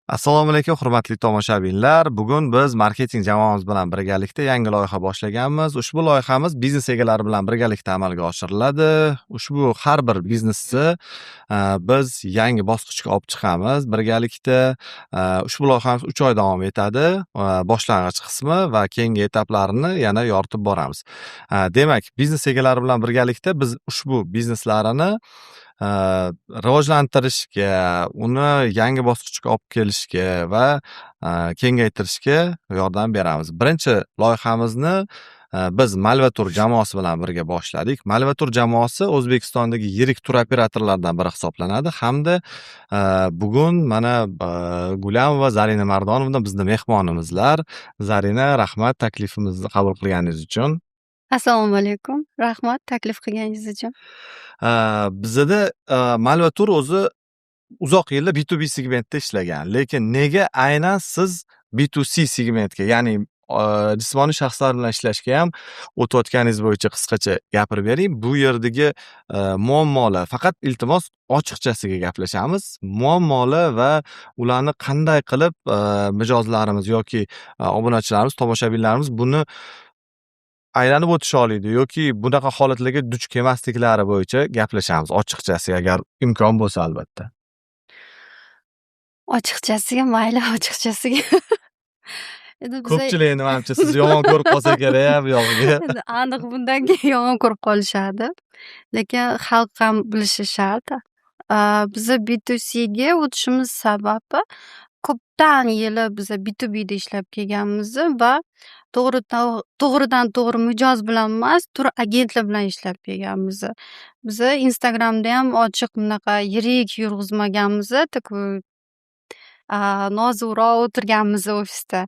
Assalomu alaykum, hurmatli tomoshabinlar. Bugun biz marketing jamoamiz bilan birgalikda yangi loyiha boshlaganmiz. Ushbu loyihamiz biznes egalari bilan birgalikda amalga oshiriladi. Ushbu har bir biznesni biz yangi bosqichga olib chiqamiz. Birgalikda ushbu loyihamiz 3 oy davom etadi. Boshlang'ich qismi va keyingi etaplarini yana yoritib boramiz. Demak, biznes egalari bilan birgalikda biz ushbu bizneslarini rivojlantirishga, uni yangi bosqichga olib kelishga va kengaytirishga yordam beramiz. Birinchi loyihamizni biz Malvatur jamoasi bilan birga boshladik. Malvatur jamoasi O'zbekistondagi yirik tur operatorlaridan biri hisoblanadi hamda bugun mana Gulam va Zarina Mardonovna bizning mehmonimizlar. Zarina, rahmat taklifimizni qabul qilganingiz uchun. Assalomu alaykum. Rahmat taklif qilganingiz uchun. Bizda Malvatur o'zi uzoq yillar B2B segmentda ishlagan, lekin nega aynan siz B2C segmentga, ya'ni jismoniy shaxslar bilan ishlashga ham o'tayotganingiz bo'yicha qisqacha gapirib bering. Bu yerdagi muammolar, faqat iltimos ochiqchasiga gaplashamiz. Muammolar va ularni qanday qilib mijozlarimiz yoki obunachilarimiz, tomoshabinlarimiz buni aylanib o'tisha oladi yoki bunaqa holatlarga duch kelmasliklari bo'yicha gaplashamiz ochiqchasiga, agar imkon bo'lsa albatta. Ochiqchasiga mayli, ochiqchasiga. Endi Ko'pchilik menimcha siz yomon ko'rib qolsa kerak bu yog'iga. endi aniq bundan keyin yomon ko'rib qolishadi. Lekin xalq ham bilishi shart. Biza B2Cga o'tishimiz sababi ko'pdan yili biza B2Bda ishlab kelganmiz va to'g'ridan to'g'ri mijoz bilan emas, tur agentlar bilan ishlab kelganmiz. Biza Instagramda ham ochiq bunaqa yirik yurg'izmaganmiz, nozikroq o'tirganmiz ofisda.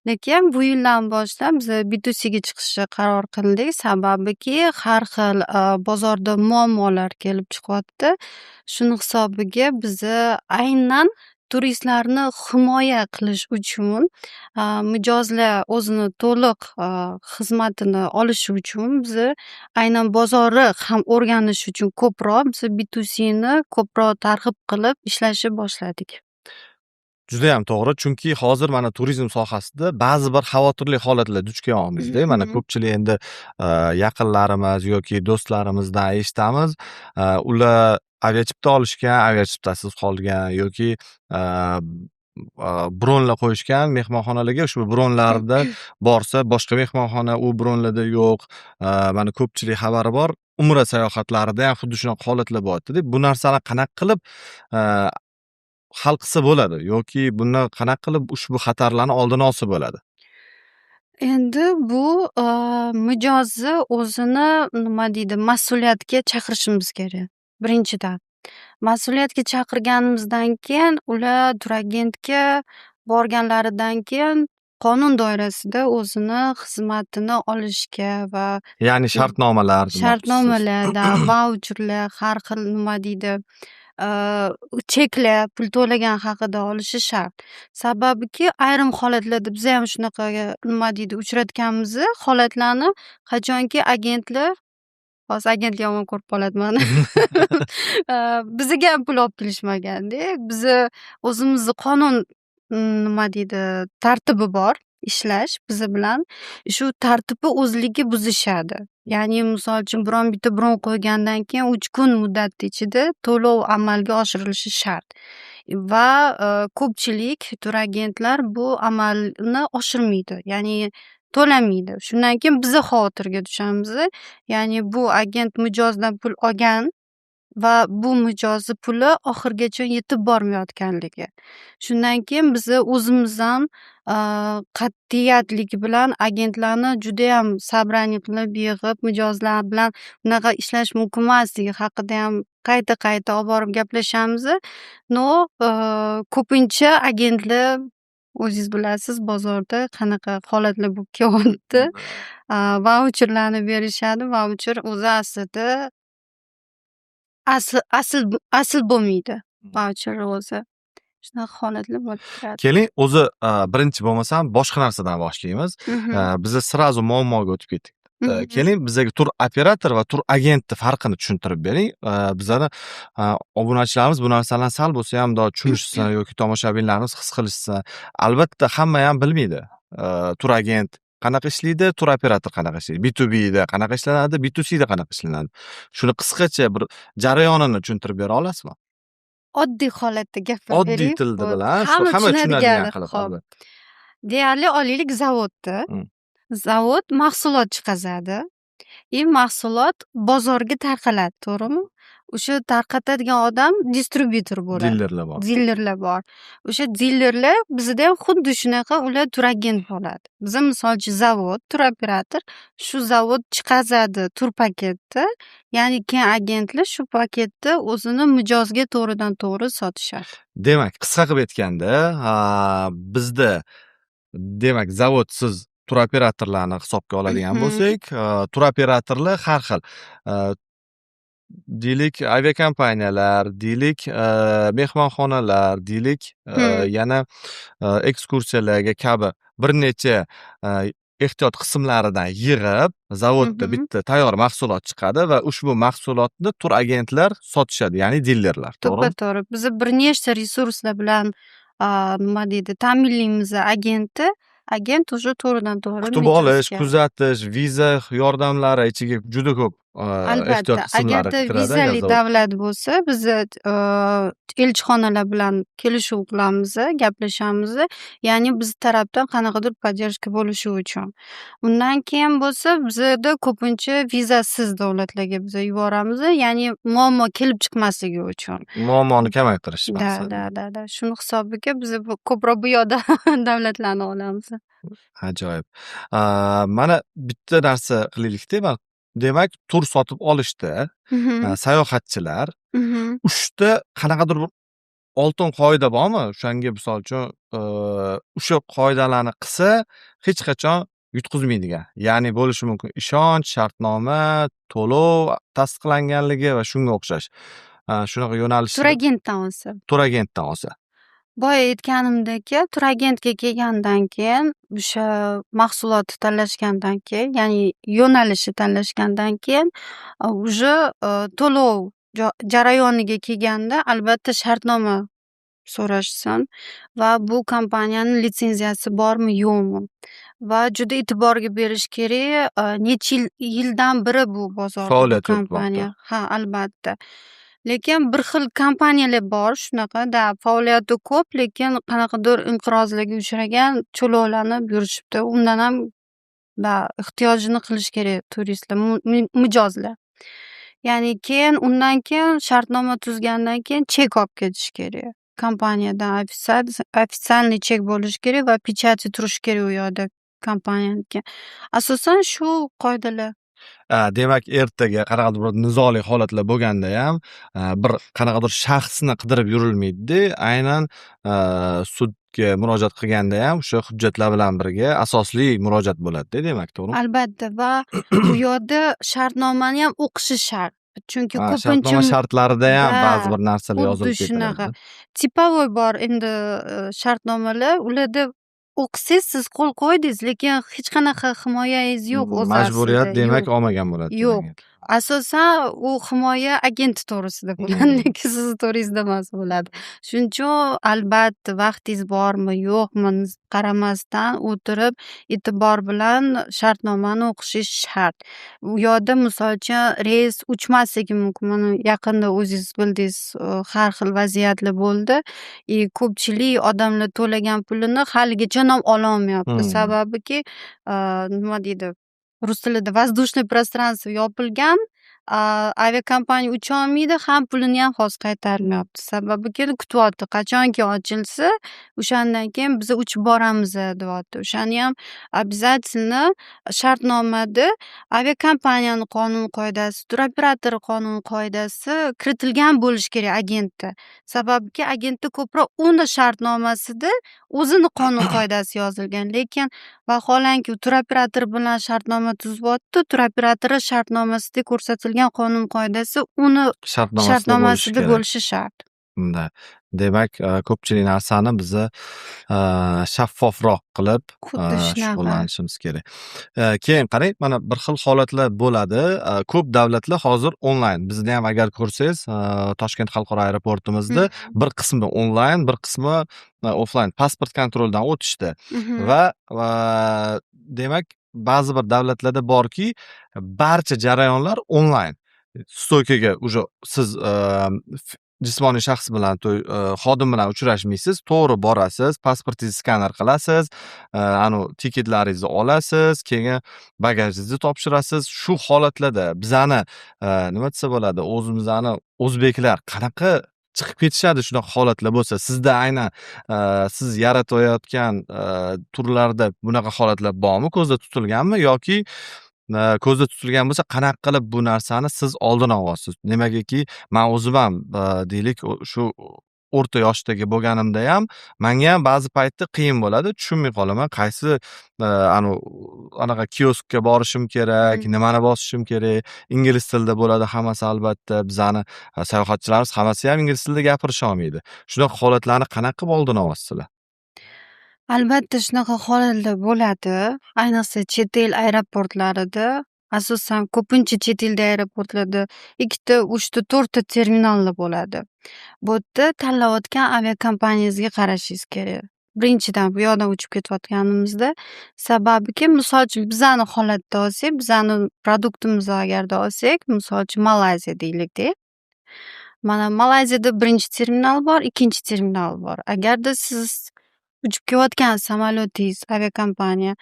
Lekin bu yildan boshlab biz B2Cga chiqishga qaror qildik. Sababiki har xil bozorda muammolar kelib chiqyapti. Shuni hisobiga biz aynan turistlarni himoya qilish uchun mijozlar o'zini to'liq xizmatini olishi uchun biz aynan bozorni ham o'rganish uchun ko'proq biz B2Cni ko'proq targ'ib qilib ishlashni boshladik. Juda ham to'g'ri, chunki hozir mana turizm sohasida ba'zi bir xavotirli holatlar duch kelyapmizda. Mana ko'pchilik endi yaqinlarimiz yoki do'stlarimizdan eshitamiz, ular aviachipta olishgan, aviachiptasiz qolgan yoki bronlar qo'yishgan mehmonxonalarga, ushbu bronlarda borsa boshqa mehmonxona u bronlarda yo'q. Mana ko'pchilik xabari bor. Umra sayohatlarida ham xuddi shunaqa holatlar bo'lyapti. Bu narsani qanaqa qilib hal qilsa bo'ladi yoki buni qanaqa qilib ushbu xatarlarni oldini olsa bo'ladi? Endi bu mijozni o'zini mas'uliyatga chaqirishimiz kerak. Birinchidan, mas'uliyatga chaqirganimizdan keyin ular turagentga borganlaridan keyin qonun doirasida o'zini xizmatini olishga va Ya'ni shartnomalar, vaucherlar, har xil cheklar, pul to'lagan haqida olishi shart. Sababiki ayrim holatlarda biz ham shunaqaga uchratganmiz holatlarni, qachonki agentlar, hozir agentlar yomon ko'rib qoladi mani. Bizga ham pul olib kelishmaganda, biz o'zimizni qonun tartibi bor ishlash bizi bilan. Shu tartibni o'zligi buzishadi. Ya'ni misol uchun bitta bron qo'ygandan keyin 3 kun muddat ichida to'lov amalga oshirilishi shart. Va ko'pchilik turagentlar bu amalni oshirmaydi. Ya'ni to'lamaydi. Shundan keyin biz xavotirga tushamiz. Ya'ni bu agent mijozdan pul olgan va bu mijozni puli oxirigacha yetib bormayotganligi. Shundan keyin biz o'zimiz ham qat'iyatlik bilan agentlarni juda ham sabrani qilib yig'ib, mijozlar bilan bunaqa ishlash mumkin emasligi haqida ham qayta olib borib gaplashamiz. Ko'pincha agentlar o'zingiz bilasiz, bozorda qanaqa holatlar bo'lib kelyapti. Vaucherlarni berishadi. Vaucher o'zi aslida asl bo'lmaydi. Vaucher o'zi. Shunaqa holatlar bo'lib turadi. Keling, o'zi birinchi bo'lmasam boshqa narsadan boshlaymiz. Biz sirazu muammoga o'tib ketdik. keling bizaga tur operator va tur agentni farqini tushuntirib bering. Bizani obunachilarimiz bu narsalarni sal bo'lsa ham tushunishsin yoki tomoshabinlarimiz his qilishsin. Albatta hamma ham bilmaydi. Tur agent qanaqa ishlaydi, tur operator qanaqa ishlaydi, B2B da qanaqa ishlanadi, B2C da qanaqa ishlanadi. Shuni qisqacha bir jarayonini tushuntirib bera olasizmi? Oddiy holatda gapirib Oddiy bering. tilda Xo'p, bilan, hamma tushunadigan tushunadigan. qilib. Xo'p. Albatta. Deyarli olaylik zavodda. Zavod mahsulot chiqazadi. Mahsulot bozorga tarqaladi, to'g'rimi? O'sha tarqatadigan odam distribyutor bo'ladi. Dillerlar bor. Dillerlar bor. O'sha dillerlar bizda ham xuddi shunaqa ular turagent bo'ladi. Biza misol uchun zavod, turoperator shu zavod chiqazadi tur paketni, ya'ni keyin agentlar shu paketni o'zini mijozga to'g'ridan to'g'ri sotishadi. Demak, qisqa qilib aytganda, bizda demak, zavod siz turoperatorlarni hisobga oladigan bo'lsak, turoperatorlar har xil deylik aviakompaniyalar, deylik mehmonxonalar, deylik yana ekskursiyalarga kabi bir necha ehtiyot qismlaridan yig'ib zavodda bitta tayyor mahsulot chiqadi va ushbu mahsulotni tur agentlar sotishadi, ya'ni dillerlar, to'g'rimi? To'g'ri. Biz bir nechta resurslar bilan nima deydi, ta'minlaymiz agentni. Agent o'sha to'g'ridan to'g'ri Kutib olish, kuzatish, viza yordamlari ichiga juda ko'p ehtiyot albatta, qismlari agarda kiradi. vizali davlat bo'lsa, biz elchixonalar bilan kelishuv qilamiz, gaplashamiz. Ya'ni biz tarafdan qanaqadir podдержка bo'lishi uchun. Undan keyin bo'lsa, bizda ko'pincha vizasiz davlatlarga biz yuboramiz, ya'ni muammo kelib chiqmasligi uchun. Muammoni kamaytirish maqsadi. Da. Shuni hisobiga biz ko'proq bu yoqda davlatlarni olamiz. Ajoyib. Mana bitta narsa qilaylikda, demak, tur sotib olishda sayohatchilar uchta qanaqadir bir oltin qoida bormi? O'shanga misol uchun o'sha qoidalarni qilsa hech qachon yutqizmaydigan. Ya'ni bo'lishi mumkin ishonch, shartnoma, to'lov tasdiqlanganligi va shunga o'xshash. Shunaqa yo'nalish. Turagentdan olsa. Boya aytganimdek, turagentga kelgandan keyin o'sha mahsulotni tanlashgandan keyin, ya'ni yo'nalishni tanlashgandan keyin уже to'lov jarayoniga kelganda albatta shartnoma so'rashsin va bu kompaniyani litsenziyasi bormi, yo'qmi? Va juda e'tiborga berish kerak, necha yildan biri bu bozorda faoliyat kompaniya. Ha, albatta. Lekin bir xil kompaniyalar bor shunaqa, faoliyati ko'p, lekin qanaqadir inqirozlarga uchragan to'lovlarni yurishibdi. Undan ham ehtiyojini qilish kerak turistlar, mijozlar. Ya'ni undan keyin shartnoma tuzgandan keyin chek olib ketish kerak. Kompaniyadan ofitsialniy chek bo'lishi kerak va pechati turishi kerak u yoqda kompaniyaniki. Asosan shu qoidalar. Demak, ertaga qanaqadir bir nizoli holatlar bo'lganda ham bir qanaqadir shaxsni qidirib yurilmaydi-da, aynan sudga murojaat qilganda ham o'sha hujjatlar bilan birga asosli murojaat bo'ladi-da, demak, to'g'rimi? Albatta, va bu yoqda shartnomani ham o'qishi shart. Chunki ko'pincha shartnoma shartlarida ham ba'zi bir narsalar yozilib shunaqa. ketiladi. Tipovoy bor endi shartnomalar, ularda o'qisangiz siz qo'l qo'ydingiz, lekin hech qanaqa himoyangiz yo'q o'z Majburiyat demak olmagan bo'ladi. Yo'q. Asosan u himoya agenti to'g'risida bo'ladi, lekin sizni to'g'ringizda emas bo'ladi. Shuning uchun albatta vaqtingiz bormi, yo'qmi qaramasdan o'tirib e'tibor bilan shartnomani o'qishingiz shart. U yoqda misol uchun reys uchmasligi mumkin. Mana yaqinda o'zingiz bildingiz, har xil vaziyatlar bo'ldi. Ko'pchilik odamlar to'lagan pulini haligacha ham ololmayapti. Sababiki nima deydi? Rus tilida воздушный пространство yopilgan, aviakompaniya ucha olmaydi, ham pulini ham hozir qaytarmayapti. Sababiki kutyapti, qachonki ochilsa, o'shandan keyin biz uchib boramiz deyapti. O'shani ham обязательно shartnomada aviakompaniyani qonun qoidasi, turoperator qonun qoidasi kiritilgan bo'lishi kerak agentda. Sababiki agentda ko'proq uni shartnomasida o'zini qonun qoidasi yozilgan, lekin vaholanki turoperator bilan shartnoma tuzyapti, turoperatori shartnomasida ko'rsatilgan qonun qoidasi uni shartnomasida bo'lishi shart. Unda. Demak, ko'pchilik narsani biza shaffofroq qilib Xuddi shunaqa. shug'ullanishimiz kerak. Keyin qarang, mana bir xil holatlar bo'ladi. Ko'p davlatlar hozir onlayn. Bizni ham agar ko'rsangiz, Toshkent xalqaro aeroportimizda Mhm. bir qismi onlayn, bir qismi offlayn pasport kontrolidan o'tishdi Mhm. va demak, ba'zi bir davlatlarda borki, barcha jarayonlar onlayn. Stoykaga уже siz jismoniy shaxs bilan xodim bilan uchrashmaysiz, to'g'ri borasiz, pasportingizni skaner qilasiz, tiketlaringizni olasiz, keyin bagajingizni topshirasiz. Shu holatlarda bizani nima desa bo'ladi, o'zimizni o'zbeklar qanaqa chiqib ketishadi shunaqa holatlar bo'lsa. Sizda aynan siz yaratayotgan turlarda bunaqa holatlar bormi, ko'zda tutilganmi yoki ko'zda tutilgan bo'lsa, qanaqa qilib bu narsani siz oldini olasiz? Nimagaki, man o'zim ham deylik, shu o'rta yoshdagi bo'lganimdayam manga ham ba'zi paytda qiyin bo'ladi. Tushunmay qolaman, qaysi anaqa kioskka borishim kerak, Mhm. nimani bosishim kerak. Ingliz tilida bo'ladi hammasi albatta. Bizani sayohatchilarimiz hammasi ham ingliz tilida gapirisha olmaydi. Shunaqa holatlarni qanaqa qilib oldini olasizlar? Albatta shunaqa holatlar bo'ladi. Ayniqsa chet el aeroportlarida, asosan ko'pincha chet elda aeroportlarda 2 3 4 terminallar bo'ladi. Bu yerda tanlayotgan aviakompaniyangizga qarashingiz kerak. Birinchidan bu yoqdan uchib ketayotganimizda sababiki, misol uchun bizani holatda olsak, bizani produktimizni agarda olsak, misol uchun Malayziya deylik-da. Mana Malayziyada birinchi terminal bor, ikkinchi terminal bor. Agarda siz uchib kelayotgan samolyotingiz aviakompaniya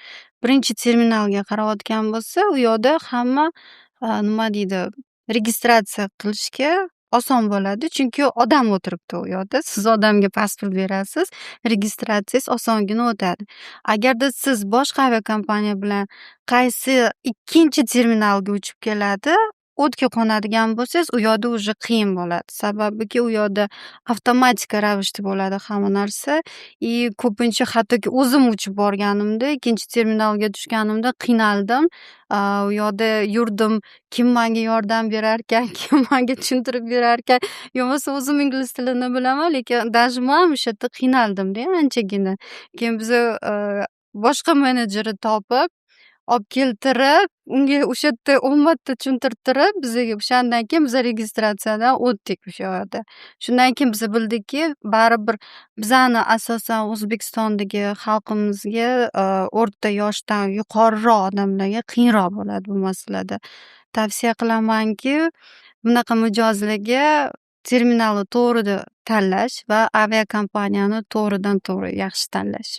birinchi terminalga qarayotgan bo'lsa, u yoqda hamma nima deydi, registratsiya qilishga oson bo'ladi. Chunki odam o'tiribdi u yoqda. Siz odamga pasport berasiz, registratsiyangiz osongina o'tadi. Agarda siz boshqa aviakompaniya bilan qaysi ikkinchi terminalga uchib keladi, o'tga qo'nadigan bo'lsangiz, u yoqda уже qiyin bo'ladi. Sababiki u yoqda avtomatik ravishda bo'ladi hamma narsa. Ko'pincha hattoki o'zim uchib borganimda, ikkinchi terminalga tushganimda qiynaldim. U yoqda yurdim, kim menga yordam berarkan, kim menga tushuntirib berarkan. Yo bo'lmasa o'zim ingliz tilini bilaman, lekin даже man o'sha yerda qiynaldimda anchagina. Keyin biza boshqa menejeri topib, olib keltirib, unga o'sha yerda 10 marta tushuntirtirib, bizaga o'shandan keyin biz registratsiyadan o'tdik o'sha yoqda. Shundan keyin biz bildikki, baribir bizani asosan O'zbekistondagi xalqimizga o'rta yoshdan yuqoriroq odamlarga qiyinroq bo'ladi bu masalada. Tavsiya qilamanki, bunaqa mijozlarga terminalni to'g'ri tanlash va aviakompaniyani to'g'ridan to'g'ri yaxshi tanlash.